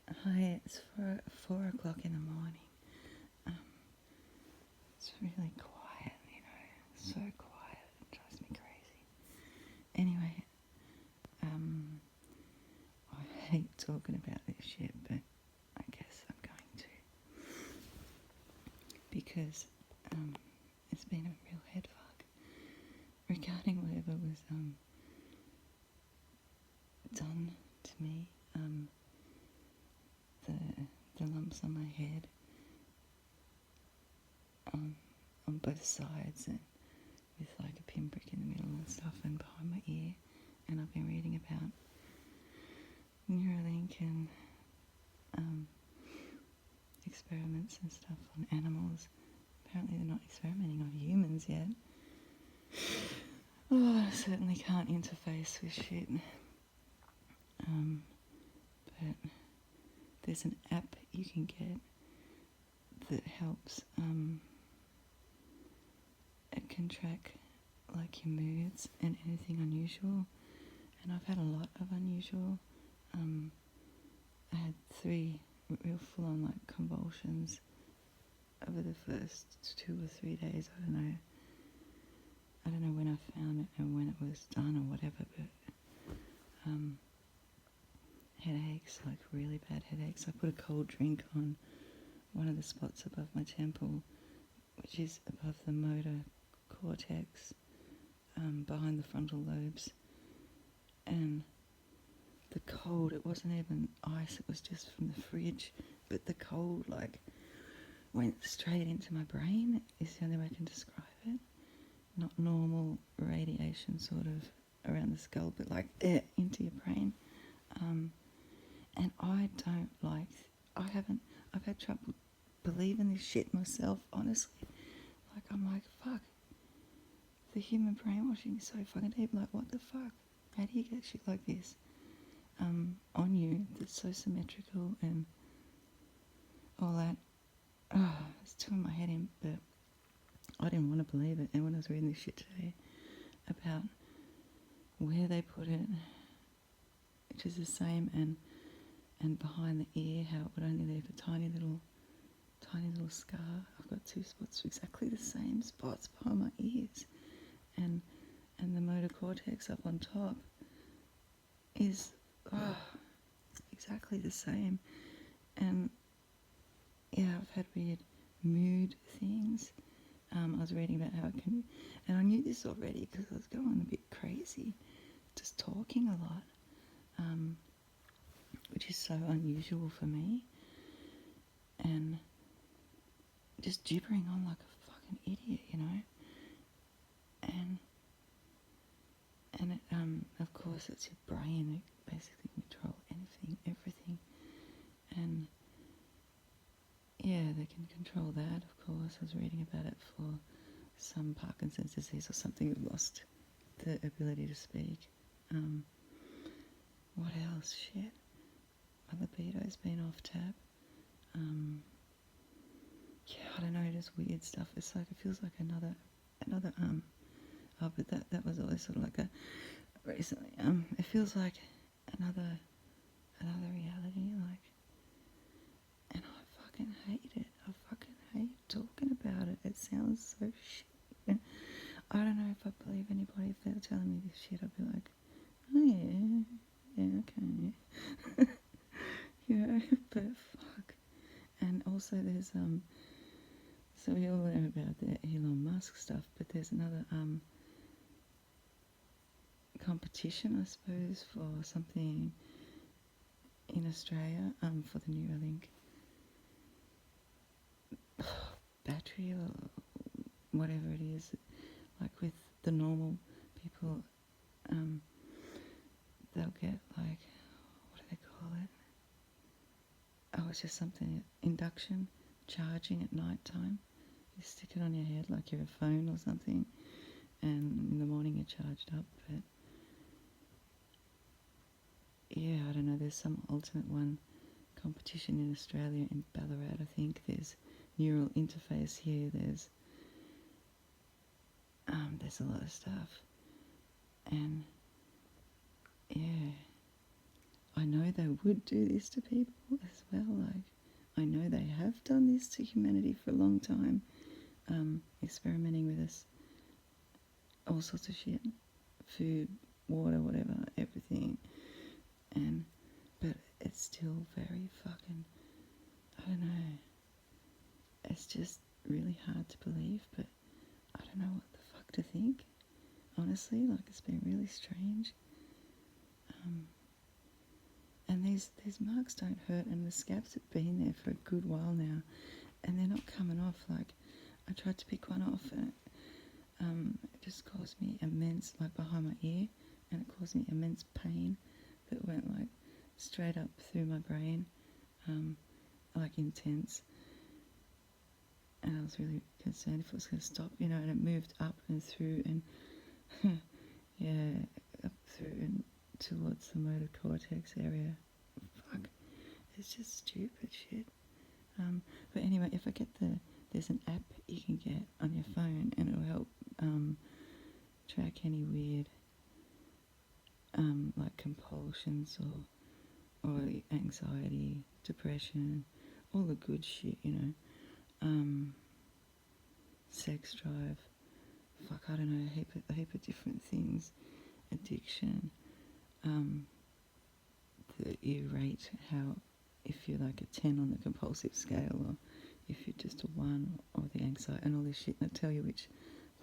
Hi, it's 4 o'clock in the morning. It's really quiet, so quiet, it drives me crazy. Anyway, I hate talking about this shit, but I guess I'm going to. Because it's been a real head fuck regarding whatever was done to me. The lumps on my head, on both sides, and with like a pinprick in the middle and stuff, and behind my ear. And I've been reading about Neuralink and experiments and stuff on animals. Apparently they're not experimenting on humans yet. Oh, I certainly can't interface with shit. But there's an app you can get that helps. It can track like your moods and anything unusual. And I've had a lot of unusual. I had 3 real full-on like convulsions over the first 2 or 3 days. I don't know when I found it and when it was done or whatever, but headaches, like really bad headaches. I put a cold drink on one of the spots above my temple, which is above the motor cortex, behind the frontal lobes, and the cold, it wasn't even ice, it was just from the fridge, but the cold like went straight into my brain, is the only way I can describe it. Not normal radiation sort of around the skull, but like into your brain. And I don't like, I've had trouble believing this shit myself, honestly. Like, I'm like, fuck, the human brainwashing is so fucking deep. Like, what the fuck? How do you get shit like this on you that's so symmetrical and all that? It's doing my head in, but I didn't want to believe it. And when I was reading this shit today about where they put it, which is the same, and behind the ear, how it would only leave a tiny little scar. I've got 2 spots, exactly the same spots behind my ears, and the motor cortex up on top is exactly the same. And yeah, I've had weird mood things. I was reading about how it can, and I knew this already because I was going a bit crazy, just talking a lot, which is so unusual for me, and just gibbering on like a fucking idiot, and it, of course it's your brain that basically control anything, everything, and yeah, they can control that, of course. I was reading about it for some Parkinson's disease or something, who lost the ability to speak. What else? Shit. My libido's been off tap. Yeah, I don't know, just weird stuff. It's like, it feels like another but that was always sort of like a recently. It feels like another reality, like, and I fucking hate it. I fucking hate talking about it. It sounds so shit. And I don't know if I believe anybody if they're telling me this shit. I'd be like, oh yeah, okay. But fuck. And also there's so we all know about the Elon Musk stuff, but there's another competition, I suppose, for something in Australia, for the Neuralink battery or whatever it is. Like with the normal people, they'll get like, what do they call it? Oh, it's just something, induction charging at night time. You stick it on your head like you're a phone or something, and in the morning you're charged up. But yeah, I don't know, there's some ultimate one competition in Australia, in Ballarat, I think. There's neural interface here, there's a lot of stuff. And yeah, I know they would do this to people as well. Like, I know they have done this to humanity for a long time, experimenting with us, all sorts of shit, food, water, whatever, everything. But it's still very fucking, I don't know, it's just really hard to believe, but I don't know what the fuck to think, honestly. Like, it's been really strange. And these marks don't hurt, and the scabs have been there for a good while now, and they're not coming off. Like, I tried to pick one off, and it just caused me immense, like behind my ear, and it caused me immense pain that went like straight up through my brain, like intense. And I was really concerned if it was going to stop, you know, and it moved up and through and, yeah, up through and towards the motor cortex area. Fuck, it's just stupid shit. But anyway, if I get there's an app you can get on your phone, and it'll help track any weird, like compulsions or anxiety, depression, all the good shit, you know. Sex drive, fuck, I don't know, a heap of different things, addiction, that you rate how, if you're like a 10 on the compulsive scale, or if you're just a 1, or the anxiety, and all this shit, and it'll tell you which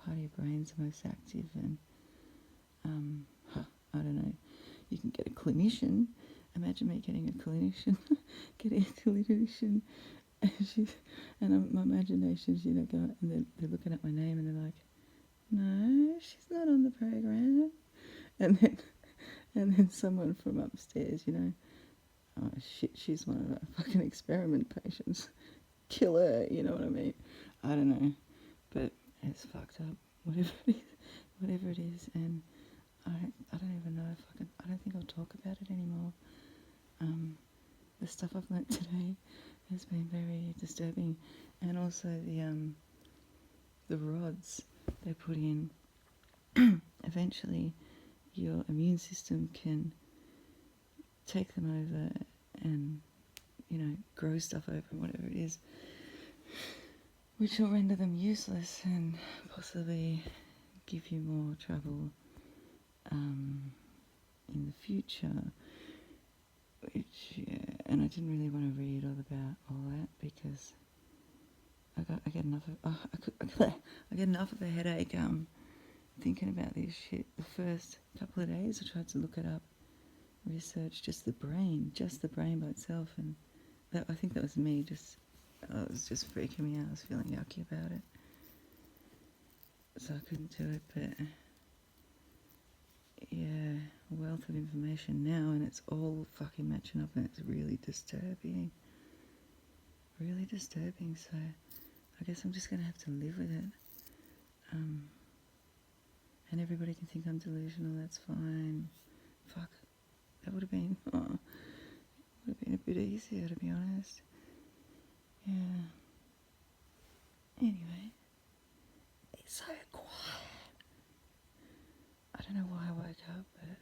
part of your brain's most active, and, I don't know, you can get a clinician. Imagine me getting a clinician, and my imagination's, you know, going, and they're looking at my name, and they're like, no, she's not on the program. And then someone from upstairs, you know, oh shit, she's one of our fucking experiment patients. Kill her, you know what I mean? I don't know, but it's fucked up. Whatever it is, and I don't even know if I don't think I'll talk about it anymore. The stuff I've learnt today has been very disturbing, and also the rods they put in. Eventually, your immune system can take them over and, you know, grow stuff over, whatever it is, which will render them useless and possibly give you more trouble in the future. Which, yeah, and I didn't really want to read all about all that because I get enough of I get enough of a headache thinking about this shit. The first couple of days I tried to look it up, research just the brain by itself, and that, I think that was me, just it was just freaking me out. I was feeling yucky about it, so I couldn't do it. But yeah, a wealth of information now, and it's all fucking matching up, and it's really disturbing. So I guess I'm just gonna have to live with it. And everybody can think I'm delusional, that's fine. Fuck, that would have been a bit easier, to be honest. Yeah. Anyway, it's so quiet. I don't know why I woke up, but